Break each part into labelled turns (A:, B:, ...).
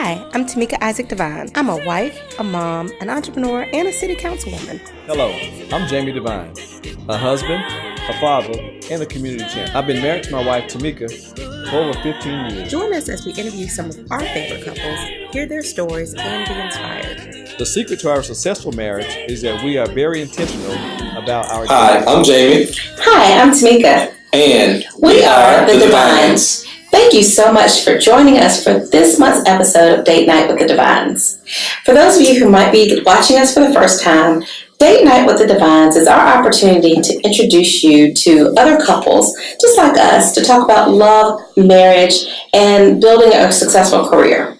A: Hi, I'm Tameika Devines. I'm a wife, a mom, an entrepreneur, and a city councilwoman.
B: Hello, I'm Jamie Devines, a husband, a father, and a community champ. I've been married to my wife Tameika for over 15 years.
A: Join us as we interview some of our favorite couples, hear their stories, and be inspired.
B: The secret to our successful marriage is that we are very intentional about our
C: Hi, I'm Jamie.
D: Hi, I'm Tameika.
C: And
D: we are the Devines. Thank you so much for joining us for this month's episode of Date Night with the Devines. For those of you who might be watching us for the first time, Date Night with the Devines is our opportunity to introduce you to other couples just like us to talk about love, marriage, and building a successful career.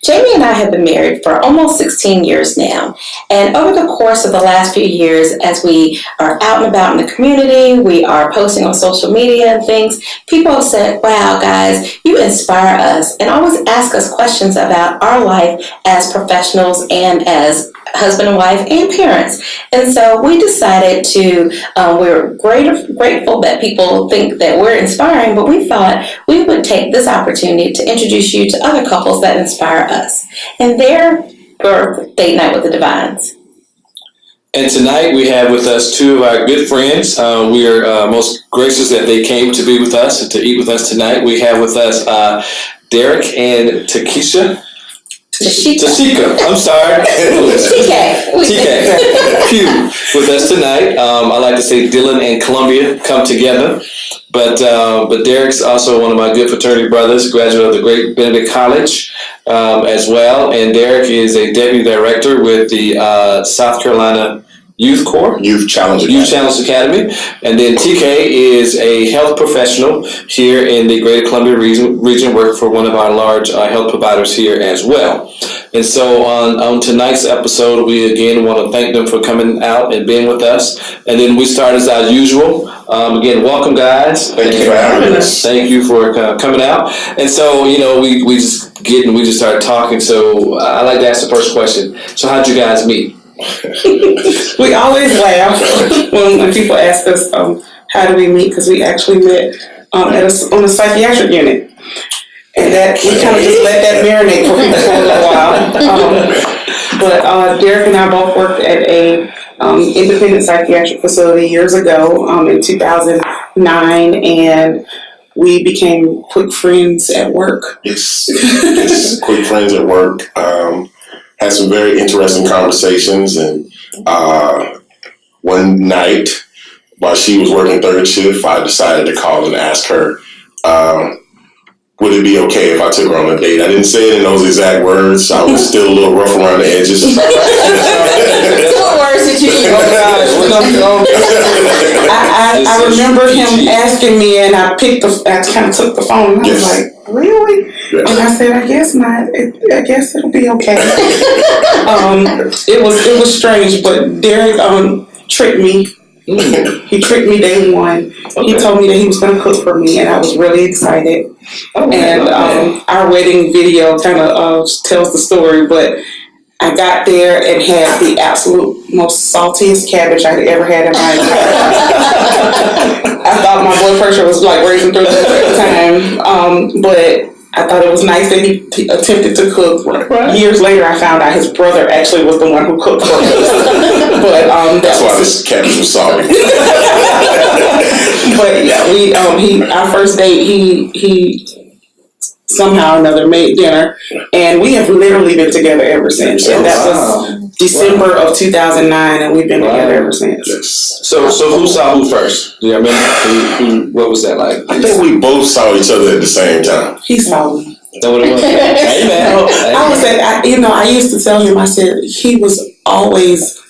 D: Jamie and I have been married for almost 16 years now, and over the course of the last few years, as we are out and about in the community, we are posting on social media and things, people have said, wow, guys, you inspire us, and always ask us questions about our life as professionals and as husband and wife and parents. And so we decided to, we're grateful that people think that we're inspiring, but we thought we would take this opportunity to introduce you to other couples that inspire us. And there for Date Night with the Devines.
C: And tonight we have with us two of our good friends. We are most gracious that they came to be with us and to eat with us tonight. We have with us Derek and TeShieka. I'm sorry. TK. Pugh with us tonight. I like to say Dylan and Columbia come together. But Derek's also one of my good fraternity brothers, graduate of the great Benedict College as well. And Derek is a deputy director with the South Carolina Youth Corps.
E: Youth Challenge
C: Academy. And then TK is a health professional here in the Greater Columbia region, working for one of our large health providers here as well. And so on tonight's episode, we again want to thank them for coming out and being with us. And then we start as our usual. Again, welcome, guys.
E: Thank you for having us.
C: Thank you for coming out. And so, we just started talking. So I like to ask the first question. So how'd you guys meet?
F: We always laugh when people ask us how do we meet, because we actually met on a psychiatric unit, and that we kind of just let that marinate for people for a little while. But Derek and I both worked at a independent psychiatric facility years ago in 2009, and we became quick friends at work.
E: Yes, quick friends at work. Had some very interesting conversations, and one night while she was working third shift, I decided to call and ask her, would it be okay if I took her on a date? I didn't say it in those exact words. I was still a little rough around the edges.
D: What words did you use?
F: I remember him asking me, and I kind of took the phone, and I was like, really? Yeah. And I said, I guess not. I guess it'll be okay. It was strange, but Derek tricked me. He tricked me day one. Okay. He told me that he was going to cook for me, and I was really excited. And our wedding video kind of tells the story, but I got there and had the absolute most saltiest cabbage I'd ever had in my entire life. I thought my blood pressure was like racing through the time, but I thought it was nice that he attempted to cook. Right. Years later, I found out his brother actually was the one who cooked for us. But
E: that's why this cabbage was salty.
F: But yeah, our first date, he somehow or another made dinner, and we have literally been together ever since. And that was December of 2009, and we've been together ever since.
E: Yes.
C: So who saw who first? Do you remember? What was that like?
E: I think we both saw each other at the same time.
F: He saw me.
C: Is that what it was? Hey, man.
F: I would say, I used to tell him, I said, he was always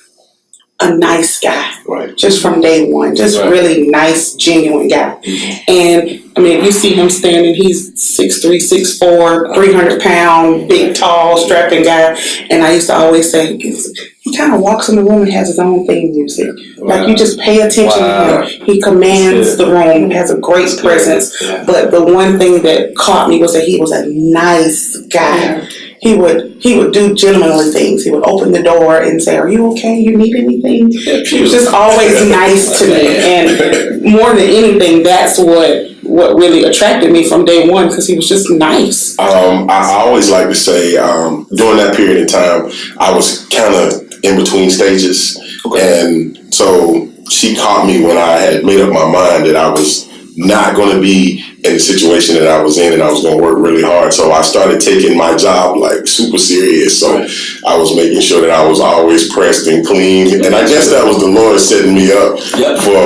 F: a nice guy,
E: right? Just
F: from day one, really nice, genuine guy. Mm-hmm. And I mean, if you see him standing, he's 6'3", 6'4", 300 pound, big, tall, strapping guy. And I used to always say, he kind of walks in the room and has his own theme music. Wow. Like, you just pay attention to him. He commands the room, has a great presence. Yeah. But the one thing that caught me was that he was a nice guy. Yeah. He would do gentlemanly things. He would open the door and say, "Are you okay? You need anything?" He was just always nice to me. And more than anything, that's what what really attracted me from day one, because he was just nice.
E: I always like to say, during that period of time, I was kind of in between stages. And so she caught me when I had made up my mind that I was not going to be in the situation that I was in, and I was going to work really hard. So I started taking my job like super serious. So I was making sure that I was always pressed and clean. And I guess that was the Lord setting me up for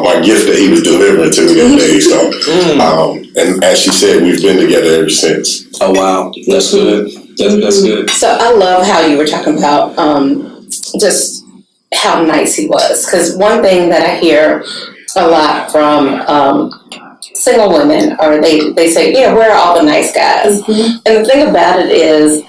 E: my gift that he was delivering to me that day. So, and as she said, we've been together ever since.
C: Oh, wow. That's good. That's good.
D: So I love how you were talking about just how nice he was. Because one thing that I hear a lot from single women, or they say, where are all the nice guys? And the thing about it is,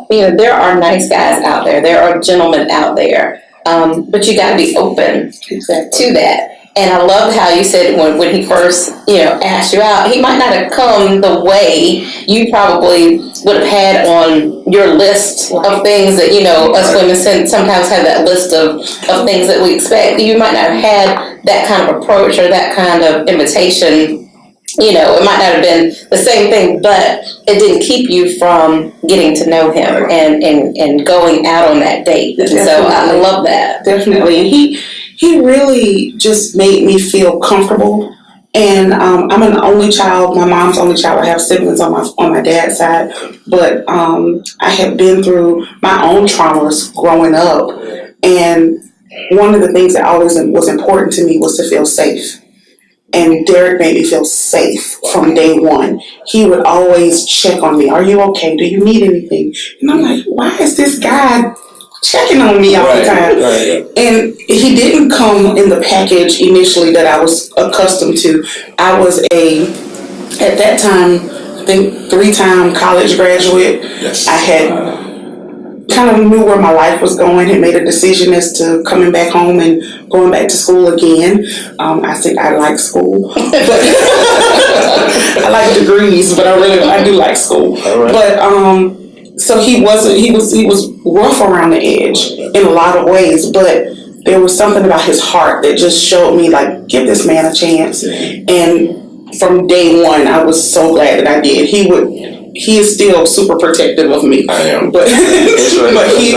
D: there are nice guys out there. There are gentlemen out there. But you got to be open to that. And I love how you said when he first, asked you out, he might not have come the way you probably would have had on your list of things that, us women sometimes have that list of things that we expect. You might not have had that kind of approach or that kind of invitation. It might not have been the same thing, but it didn't keep you from getting to know him and going out on that date. And so I love that.
F: Definitely. And he really just made me feel comfortable. And I'm an only child. My mom's only child. I have siblings on my dad's side, but I have been through my own traumas growing up. And one of the things that always was important to me was to feel safe. And Derek made me feel safe from day one. He would always check on me. Are you okay? Do you need anything? And I'm like, why is this guy checking on me all the time? And he didn't come in the package initially that I was accustomed to. I was at that time, I think 3-time college graduate.
E: Yes.
F: I had kind of knew where my life was going, had made a decision as to coming back home and going back to school again. I think I like school. But I like degrees, but I do like school. Right. But so he was rough around the edge in a lot of ways, but there was something about his heart that just showed me, like, give this man a chance. And from day one, I was so glad that I did. He is still super protective of me. I am. But he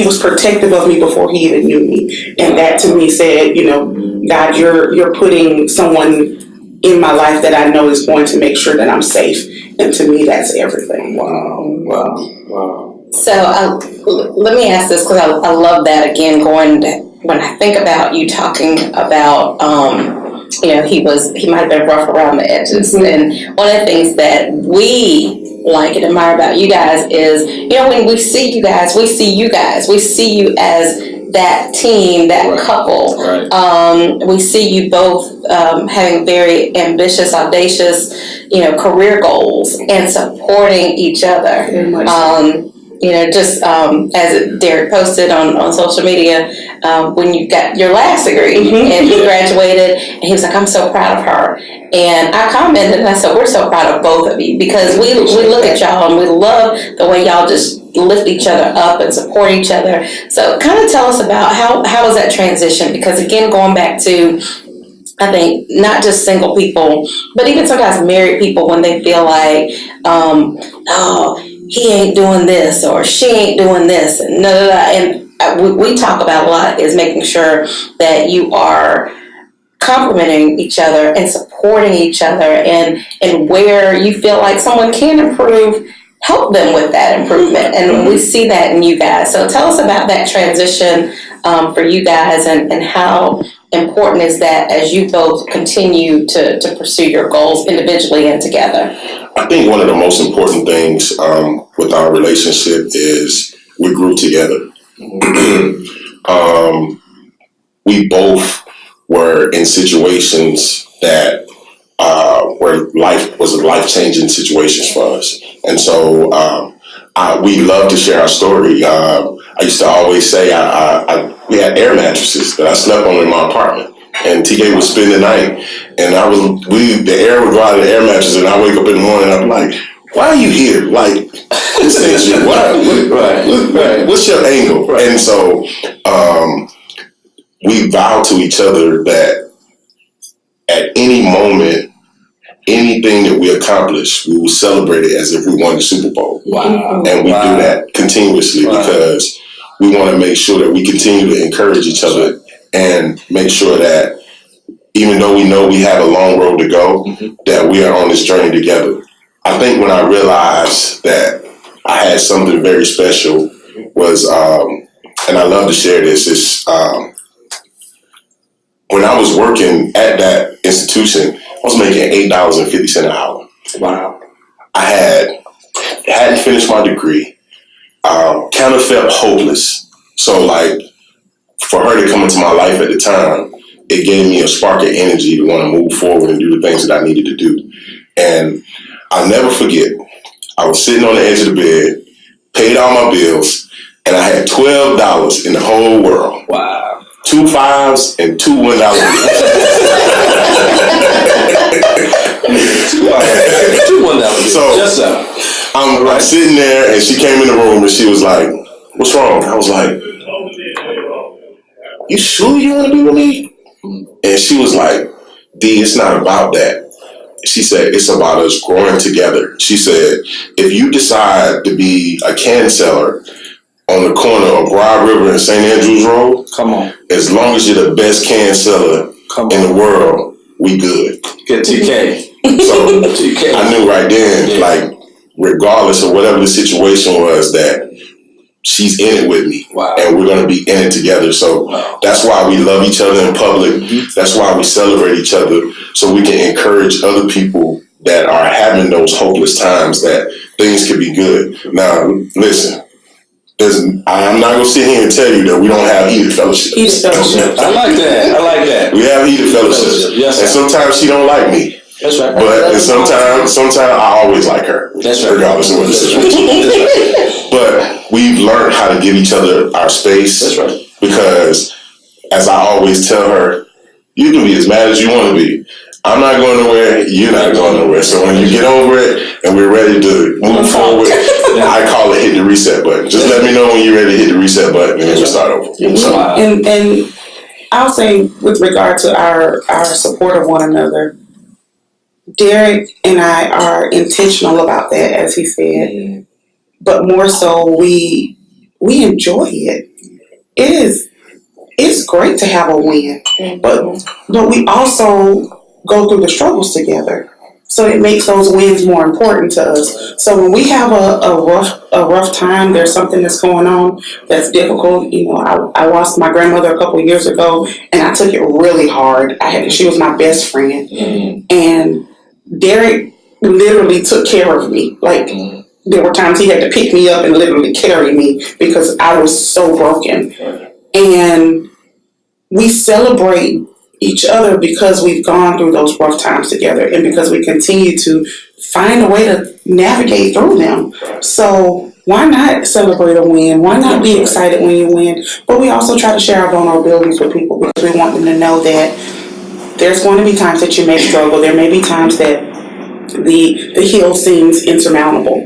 F: was protective of me before he even knew me. And that to me said, God, you're putting someone in my life that I know is going to make sure that I'm safe. And to me, that's everything. Wow.
D: So let me ask this, because I love that, again, when I think about you talking about, he might have been rough around the edges. And one of the things that we like and admire about you guys is, when we see you guys, we see you as that team, that couple. Right. We see you both having very ambitious, audacious, career goals and supporting each other.
F: Very much
D: as Derek posted on social media, when you got your last degree and he graduated, and he was like, I'm so proud of her. And I commented and I said, we're so proud of both of you, because we look at y'all and we love the way y'all just lift each other up and support each other. So kind of tell us about how was that transition? Because again, going back to, I think, not just single people, but even sometimes married people, when they feel like, he ain't doing this or she ain't doing this, and and we talk about a lot is making sure that you are complimenting each other and supporting each other, and where you feel like someone can improve, help them with that improvement. And we see that in you guys. So tell us about that transition for you guys, and how important is that as you both continue to pursue your goals individually and together?
E: I think one of the most important things with our relationship is we grew together. We both were in situations that where life was life-changing situations for us. And so we love to share our story. I used to always say we had air mattresses that I slept on in my apartment. And TK would spend the night, and the air would go out of the air mattress, and I wake up in the morning, and I'm like, why are you here? Like, what's your angle? Right. And so we vowed to each other that at any moment, anything that we accomplish, we will celebrate it as if we won the Super Bowl.
C: Wow.
E: And we do that continuously because we want to make sure that we continue to encourage each other and make sure that even though we know we have a long road to go, that we are on this journey together. I think when I realized that I had something very special was, and I love to share this, is when I was working at that institution, I was making $8.50 an hour.
C: Wow.
E: I hadn't finished my degree, kind of felt hopeless. So like, for her to come into my life at the time, it gave me a spark of energy to want to move forward and do the things that I needed to do. And I'll never forget, I was sitting on the edge of the bed, paid all my bills, and I had $12 in the whole world.
C: Wow.
E: 2 5s and 2 $1 bills.
C: 2 $1 bills.
E: So
C: just so.
E: I'm sitting there, and she came in the room, and she was like, "What's wrong?" I was like, "You sure you want to be with me?" And she was like, "D, it's not about that." She said, "It's about us growing together." She said, "If you decide to be a can seller on the corner of Broad River and St. Andrews Road,
C: come on.
E: As long as you're the best can seller in the world, we good."
C: Get TK.
E: So
C: TK.
E: I knew right then, like, regardless of whatever the situation was, that she's in it with me.
C: Wow.
E: And we're going to be in it together. So that's why we love each other in public. That's why we celebrate each other, so we can encourage other people that are having those hopeless times that things can be good. Now, listen, I'm not going to sit here and tell you that we don't have heated fellowship.
F: Heated fellowship.
C: I like that.
E: We have heated fellowship.
C: Yes,
E: and sometimes she don't like me.
C: That's right.
E: But sometimes I always like her.
C: That's right.
E: Regardless of what the situation is. But we've learned how to give each other our space.
C: That's right.
E: Because, as I always tell her, you can be as mad as you want to be. I'm not going nowhere. You're not going nowhere. So when you get over it and we're ready to move forward, I call it hit the reset button. Just let me know when you're ready to hit the reset button, and then we'll start over. So,
F: and I'll say, with regard to our support of one another, Derek and I are intentional about that, as he said. But more so, we enjoy it. It's great to have a win, but we also go through the struggles together. So it makes those wins more important to us. So when we have a rough time, there's something that's going on that's difficult. You know, I lost my grandmother a couple of years ago, and I took it really hard. She was my best friend, and Derek literally took care of me. Like, there were times he had to pick me up and literally carry me because I was so broken. And we celebrate each other because we've gone through those rough times together, and because we continue to find a way to navigate through them. So why not celebrate a win? Why not be excited when you win? But we also try to share our vulnerabilities with people, because we want them to know that there's going to be times that you may struggle. There may be times that the hill seems insurmountable.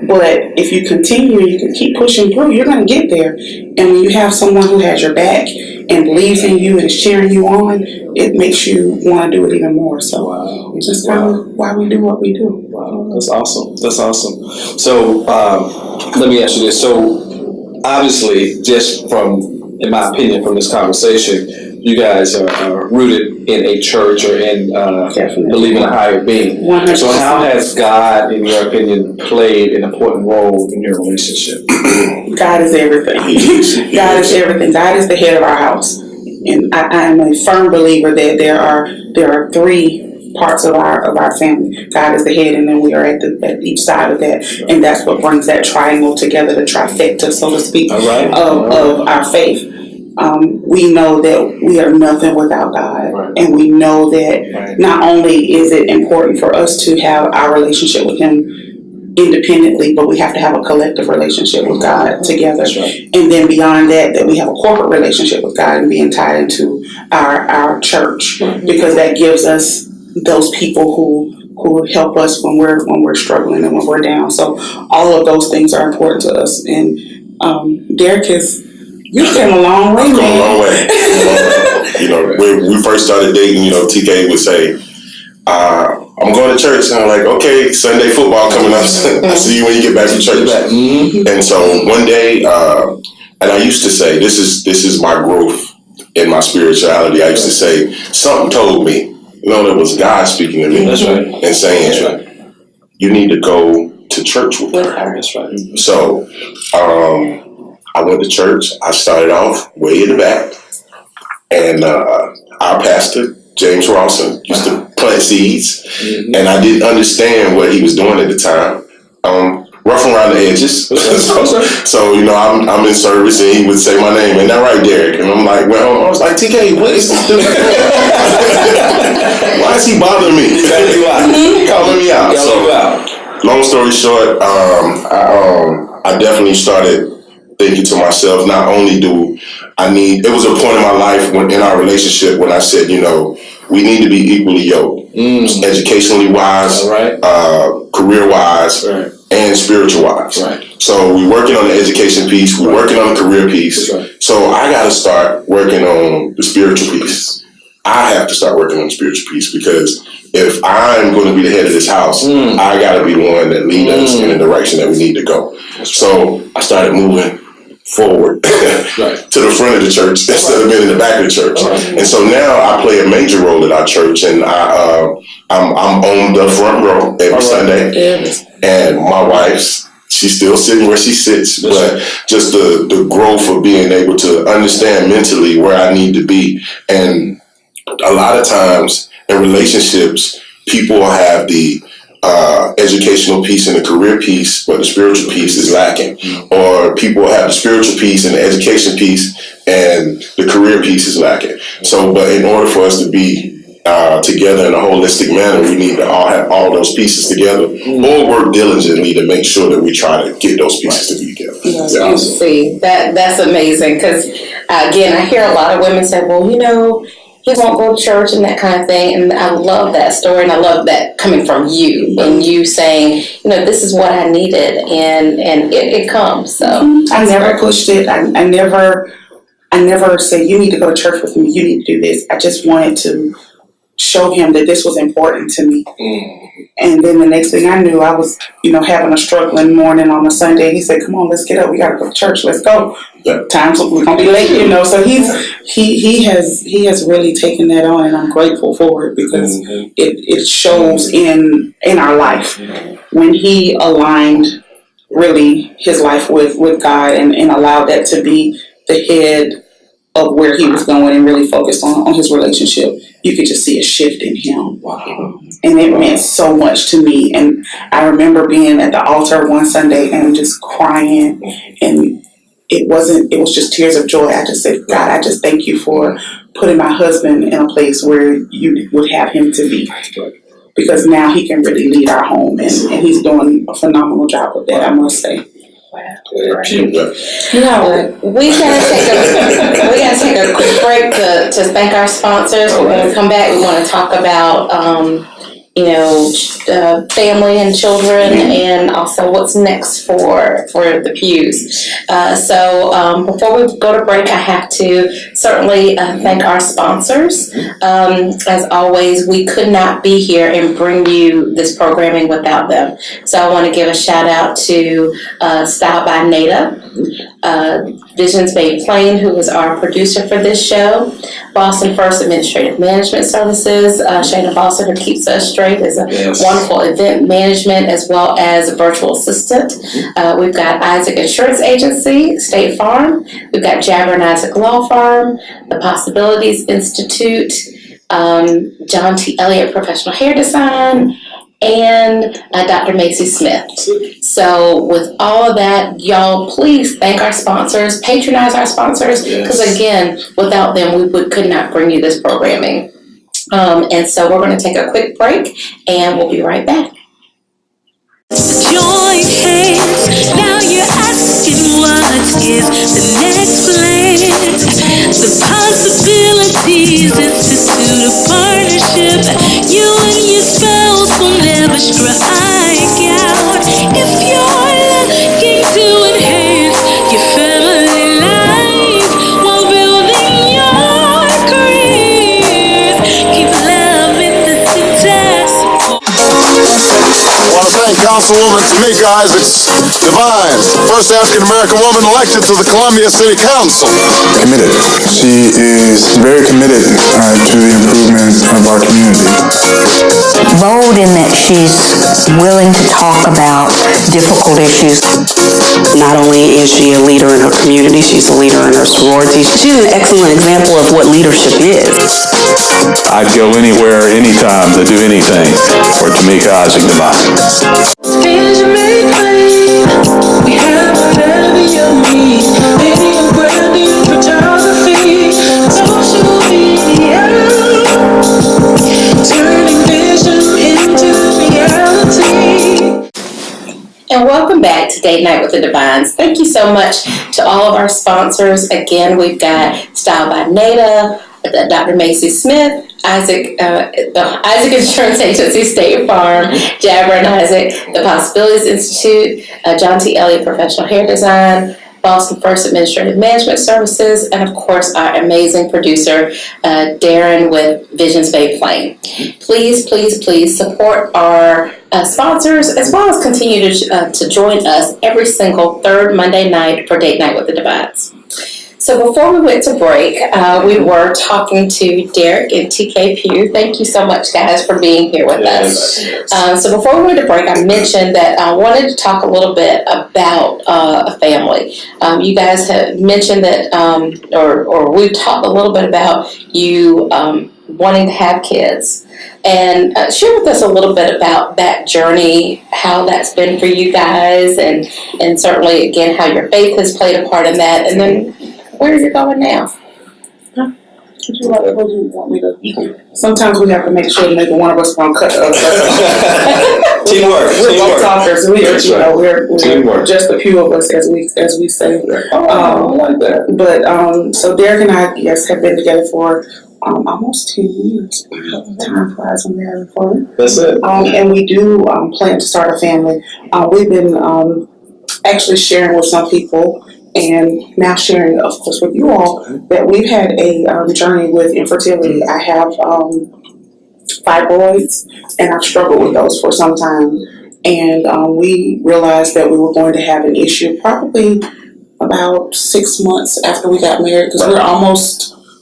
F: But if you continue, you can keep pushing through, you're going to get there. And when you have someone who has your back and believes in you and is cheering you on, it makes you want to do it even more. So it's just kind of why we do what we do.
C: Wow, that's awesome. So let me ask you this. So obviously, just from, in my opinion, from this conversation, you guys are rooted in a church or in believe in a higher being.
F: 100%.
C: So how has God, in your opinion, played an important role in your relationship?
F: God is everything. God is everything. God is the head of our house. And I am a firm believer that there are 3 parts of our family. God is the head, and then we are at each side of that, and that's what brings that triangle together, the trifecta, so to speak, of our faith. We know that we are nothing without God, and we know that not only is it important for us to have our relationship with Him independently, but we have to have a collective relationship with God together. And then beyond that we have a corporate relationship with God and being tied into our church, because that gives us those people who help us when we're struggling and when we're down. So all of those things are important to us. And Derek, you came a long way, man.
E: A long way. You know, when we first started dating, TK would say, I'm going to church. And I'm like, okay, Sunday football coming up. I'll see you when you get back from church. And so one day, and I used to say, this is my growth in my spirituality. I used to say, something told me, that was God speaking to me.
C: That's right.
E: And saying, you need to go to church with her.
C: That's right.
E: So I went to church. I started off way in the back. And our pastor, James Rawson, used to plant seeds. And I didn't understand what he was doing at the time. Rough around the edges. so I'm in service and he would say my name, and that right, Derek. And I'm like, well, I was like, TK, what is this doing? Why is he bothering me? Calling me out. So, long story short, I definitely started thinking to myself, not only do I need, it was a point in my life in our relationship when I said, we need to be equally yoked, educationally wise, career wise, and spiritual wise. Right. So we're working on the education piece, we're working on the career piece. So I got to start working on the spiritual piece. I have to start working on the spiritual piece, because if I'm going to be the head of this house, I got to be the one that leads us in the direction that we need to go. So I started moving forward to the front of the church instead of being in the back of the church. And so now I play a major role at our church, and I'm on the front row every Sunday. And my wife's, she's still sitting where she sits, but just the growth of being able to understand mentally where I need to be. And a lot of times in relationships, people have the educational piece and the career piece, but the spiritual piece is lacking. Or people have the spiritual piece and the education piece, and the career piece is lacking. So, but in order for us to be together in a holistic manner, we need to all have all those pieces together, or work diligently to make sure that we try to get those pieces to be together.
D: You see, that's amazing, because again, I hear a lot of women say, well, he won't go to church and that kind of thing. And I love that story, and I love that coming from you, and you saying, this is what I needed, and it comes. So
F: I never pushed it. I never said, you need to go to church with me, you need to do this. I just wanted to show him that this was important to me. And then the next thing I knew, I was, having a struggling morning on a Sunday. He said, come on, let's get up. We got to go to church. Let's go. Time's we're going to be late, So he has really taken that on, and I'm grateful for it, because it shows in our life when he aligned really his life with God and allowed that to be the head of where he was going, and really focused on his relationship. You could just see a shift in him. Wow. And it meant so much to me. And I remember being at the altar one Sunday and just crying, and it was just tears of joy. I just said, God, I just thank you for putting my husband in a place where you would have him to be. Because now he can really lead our home, and he's doing a phenomenal job with that, I must say.
D: Wow. We gotta take a quick break to thank our sponsors. We're going to come back. We want to talk about family and children, and also what's next for the Pughs. So before we go to break, I have to certainly thank our sponsors. As always, we could not be here and bring you this programming without them. So I want to give a shout out to Style by Nada, Visions Made Plain, who was our producer for this show, Boston First Administrative Management Services, Shayna Boston, who keeps us straight, is a wonderful event management as well as a virtual assistant. We've got Isaac Insurance Agency, State Farm. We've got Jabber and Isaac Law Firm, the Possibilities Institute, John T. Elliott Professional Hair Design, and Dr. Macy Smith. So with all of that, y'all, please thank our sponsors, patronize our sponsors, because again, without them, we could not bring you this programming. And so we're going to take a quick break, and we'll be right back.
G: Join hands, now you're asking what is the next plan. The possibilities institute a partnership. You and your spouse will never strike out. If you're looking to enhance your family life while building your career,
H: Councilwoman Tameika Devines, first African American woman elected to the Columbia City Council.
I: Committed. She is very committed to the improvement of our community.
J: Bold in that she's willing to talk about difficult issues.
K: Not only is she a leader in her community, she's a leader in her sorority. She's an excellent example of what leadership is.
L: I'd go anywhere, anytime to do anything for Tameika Isaac Devines.
G: We have whatever you need. Video, branding, photography, social media, turning vision into reality.
D: And welcome back to Date Night with the Devines. Thank you so much to all of our sponsors. Again, we've got Style by Nada, Dr. Macy Smith, Isaac Insurance Agency, State Farm, Jabber and Isaac, the Possibilities Institute, John T. Elliott Professional Hair Design, Boston First Administrative Management Services, and of course our amazing producer, Darren with Visions Bay Plain. Please, please, please support our sponsors as well as continue to join us every single third Monday night for Date Night with the Devines. So before we went to break, we were talking to Derek and TK Pugh. Thank you so much, guys, for being here with us. So before we went to break, I mentioned that I wanted to talk a little bit about a family. You guys have mentioned that, or we've talked a little bit about you wanting to have kids. And share with us a little bit about that journey, how that's been for you guys, and certainly, again, how your faith has played a part in that, and then where you're going now.
F: What do you want me to? Sometimes we have to make sure neither one of us won't cut the other.
C: Teamwork.
F: We're both talkers. We're just a few of us, as we say.
C: I like that.
F: But so Derek and I, yes, have been together for almost 10 years. Time flies when we're having fun.
C: That's it.
F: And we do plan to start a family. We've been actually sharing with some people, and now sharing, of course, with you all, that we've had a journey with infertility. I have fibroids, and I've struggled with those for some time. And we realized that we were going to have an issue probably about 6 months after we got married, because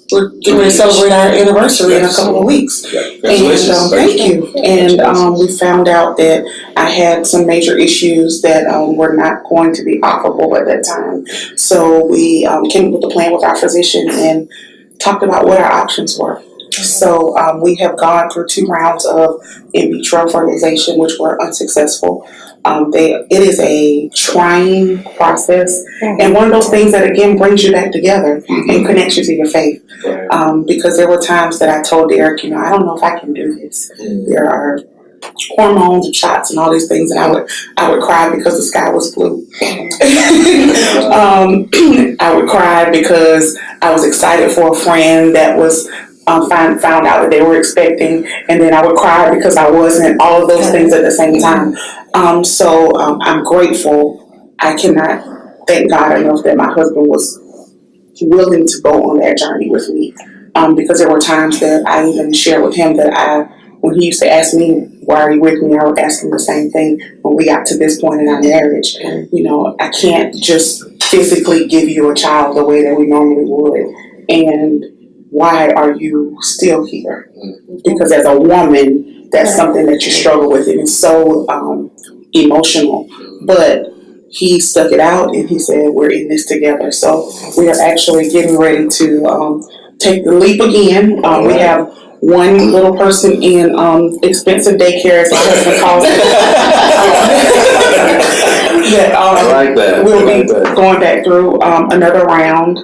F: we're getting ready to celebrate our anniversary in a couple of weeks. And thank you. And we found out that I had some major issues that were not going to be operable at that time. So we came up with a plan with our physician and talked about what our options were. So we have gone through 2 rounds of in vitro fertilization, which were unsuccessful. It is a trying process, and one of those things that again brings you back together and connects you to your faith. Because there were times that I told Derek, I don't know if I can do this. There are hormones and shots and all these things, and I would cry because the sky was blue. I would cry because I was excited for a friend that was found out that they were expecting, and then I would cry because I wasn't. All of those things at the same time. So I'm grateful. I cannot thank God enough that my husband was willing to go on that journey with me. Because there were times that I even shared with him that when he used to ask me, why are you with me? I would ask him the same thing when we got to this point in our marriage. I can't just physically give you a child the way that we normally would. And why are you still here? Because as a woman, that's something that you struggle with. It is so emotional. But he stuck it out and he said, we're in this together. So we are actually getting ready to take the leap again. We have one little person in expensive daycare, as my husband calls it.
C: I like that.
F: We'll be going back through another round.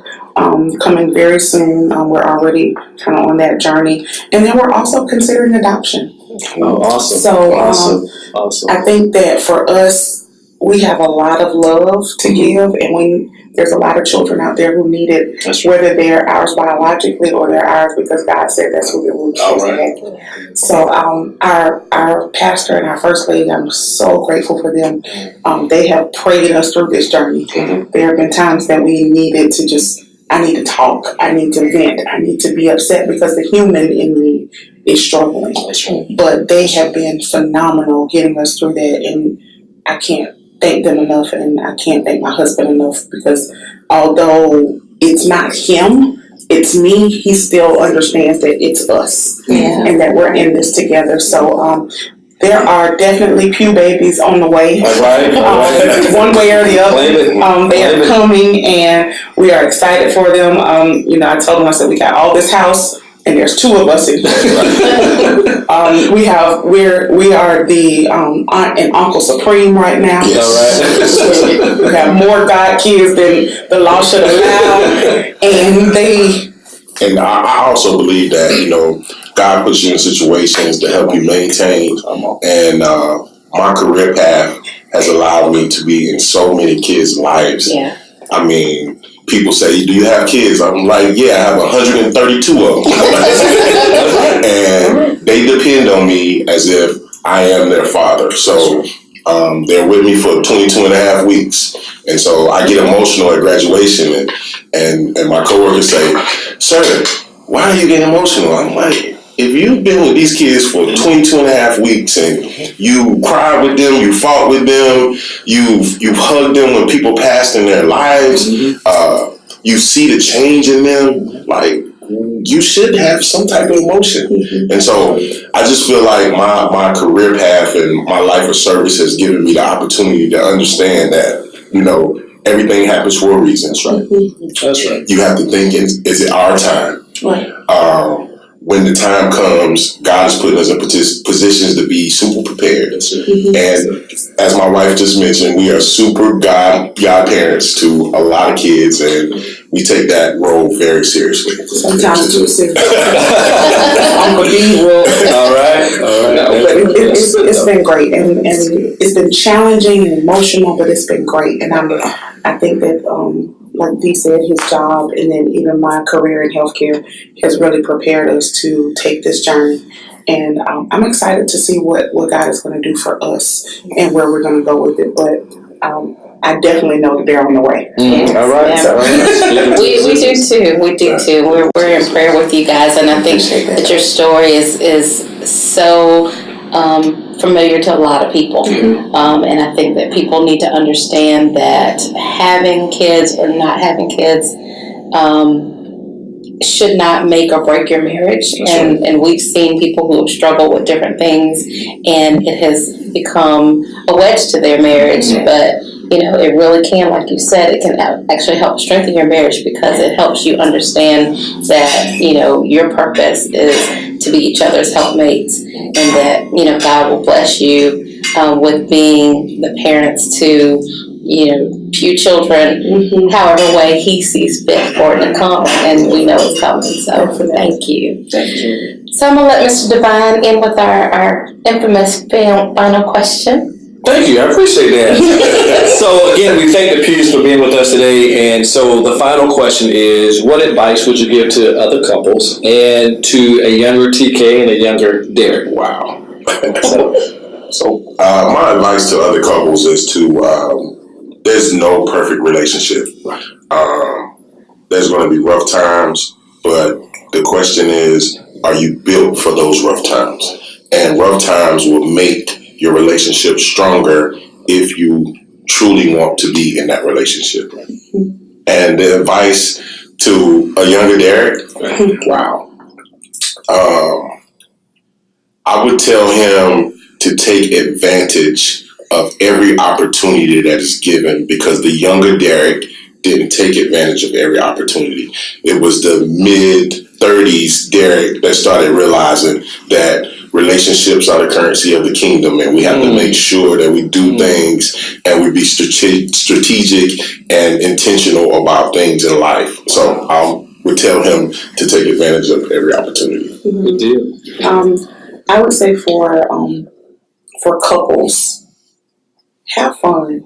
F: Coming very soon. We're already kind of on that journey. And then we're also considering adoption.
C: Oh, awesome.
F: So
C: awesome.
F: I think that for us, we have a lot of love to give, and there's a lot of children out there who need it, whether they're ours biologically or they're ours because God said that's who they will choose. So our pastor and our first lady, I'm so grateful for them. They have prayed us through this journey. There have been times that we needed to I need to talk, I need to vent, I need to be upset because the human in me is struggling. But they have been phenomenal getting us through that, and I can't thank them enough, and I can't thank my husband enough, because although it's not him, it's me, he still understands that it's us, and that we're in this together. So there are definitely Pugh babies on the way.
C: All right.
F: One way or the other. They are coming, and we are excited for them. I told them, I said, we got all this house, and there's 2 of us in here. We are the aunt and uncle supreme right now.
C: Yes. All right.
F: We have more God kids than the law should allow,
E: And I also believe that, God puts you in situations to help you maintain. And my career path has allowed me to be in so many kids' lives.
D: Yeah.
E: I mean, people say, do you have kids? I'm like, yeah, I have 132 of them. And they depend on me as if I am their father. So they're with me for 22 and a half weeks. And so I get emotional at graduation, and my coworkers say, sir, why are you getting emotional? I'm like, if you've been with these kids for 22 and a half weeks and you cried with them, you fought with them, you've hugged them when people passed in their lives, you see the change in them, like, you should have some type of emotion. And so I just feel like my career path and my life of service has given me the opportunity to understand that, everything happens for a reason. That's right.
C: That's right.
E: You have to think, is it our time?
F: Right.
E: When the time comes, God is putting us in positions to be super prepared. And as my wife just mentioned, we are super godparents to a lot of kids, and we take that role very seriously.
F: Sometimes too serious. Uncle D will.
C: All right.
F: No, but it's been great, and it's been challenging and emotional, but it's been great. And I think that like Dee said, his job and then even my career in healthcare has really prepared us to take this journey. And I'm excited to see what God is going to do for us and where we're going to go with it. But I definitely know that they're on the way.
C: All right.
D: Yeah. We do too. We do too. We're in prayer with you guys, and I think that your story is so familiar to a lot of people. And I think that people need to understand that having kids or not having kids should not make or break your marriage. And we've seen people who have struggled with different things, and it has become a wedge to their marriage. But it really can, like you said, it can actually help strengthen your marriage, because it helps you understand that, your purpose is to be each other's helpmates, and that, God will bless you with being the parents to, few children, however way He sees fit for it to come, and we know it's coming. So thank you. So I'm going to let Mr. Devine in with our infamous final question.
C: Thank you. I appreciate that. So again, we thank the Pughs for being with us today. And so the final question is, what advice would you give to other couples and to a younger TK and a younger Derek?
E: Wow. So my advice to other couples is to, there's no perfect relationship. There's going to be rough times, but the question is, are you built for those rough times? And rough times will make your relationship stronger if you truly want to be in that relationship. And the advice to a younger Derek, wow. I would tell him to take advantage of every opportunity that is given, because the younger Derek didn't take advantage of every opportunity. It was the mid-30s Derek that started realizing that relationships are the currency of the kingdom, and we have to make sure that we do things and we be strategic and intentional about things in life. So I would tell him to take advantage of every opportunity.
C: Good deal.
F: I would say for couples, have fun.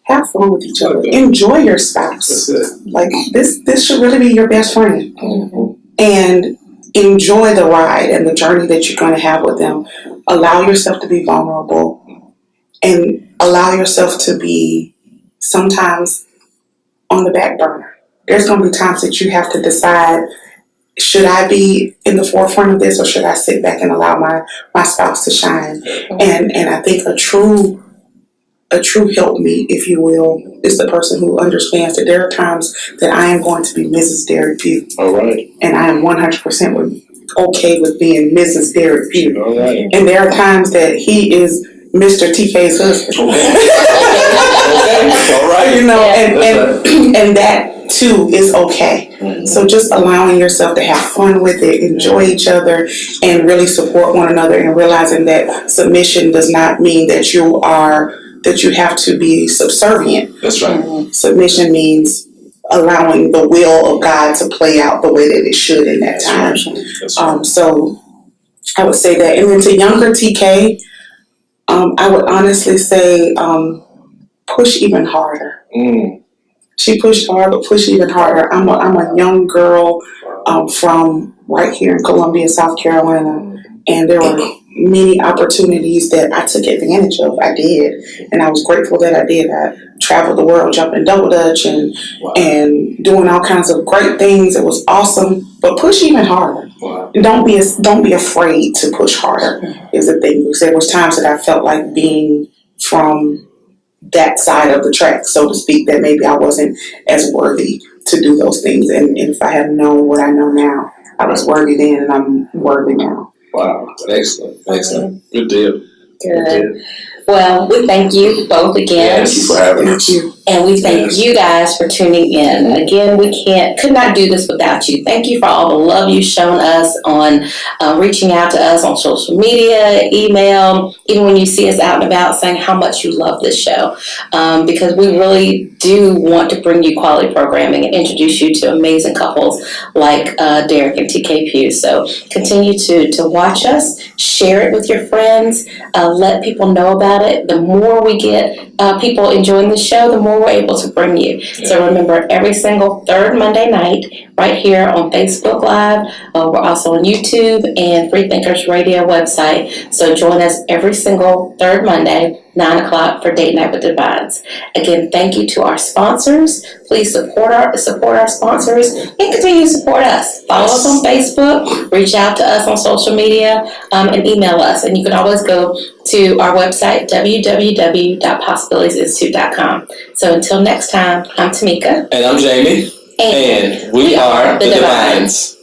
F: Have fun with each other. Enjoy your spouse. Like this should really be your best friend. And enjoy the ride and the journey that you're going to have with them. Allow yourself to be vulnerable, and allow yourself to be sometimes on the back burner. There's going to be times that you have to decide, should I be in the forefront of this, or should I sit back and allow my spouse to shine? And I think a true a true helpmeet, if you will, is the person who understands that there are times that I am going to be Mrs. Derek Pugh.
C: All right.
F: And I am 100% okay with being Mrs. Derek Pugh.
C: All right.
F: And there are times that he is Mr. TK's husband.
C: Okay. All right.
F: You know, and that too is okay. Mm-hmm. So just allowing yourself to have fun with it, enjoy each other, and really support one another, and realizing that submission does not mean that you have to be subservient.
C: That's right.
F: Submission means allowing the will of God to play out the way that it should in that time.
C: That's right.
F: So I would say that. And then to younger TK, I would honestly say push even harder. She pushed hard, but push even harder. I'm a young girl from right here in Columbia, South Carolina, and there were many opportunities that I took advantage of. I did, and I was grateful that I did. I traveled the world, jumping double dutch and doing all kinds of great things. It was awesome, but push even harder.
C: Wow.
F: Don't be afraid to push harder. Is the thing, because there was times that I felt like being from that side of the track, so to speak, that maybe I wasn't as worthy to do those things. And if I had known what I know now, I was worthy then, and I'm worthy now.
C: Wow. Excellent. Good deal.
D: Good. Well, we thank you both again.
E: Thank you for having us.
D: And we thank you guys for tuning in. Again, we could not do this without you. Thank you for all the love you've shown us on reaching out to us on social media, email, even when you see us out and about, saying how much you love this show. Because we really do want to bring you quality programming and introduce you to amazing couples like Derek and TK Pugh. So continue to watch us, share it with your friends, let people know about it. The more we get people enjoying the show, the more we're able to bring you. Yeah. So remember, every single third Monday night, right here on Facebook Live. We're also on YouTube and Freethinkers Radio website. So join us every single third Monday, 9 o'clock for Date Night with Devines. Again, thank you to our sponsors. Please support our sponsors and continue to support us. Follow us on Facebook, reach out to us on social media, and email us. And you can always go to our website, www.possibilitiesinstitute.com. So until next time, I'm Tameika.
C: And I'm Jamie.
D: And
C: we are the Devines.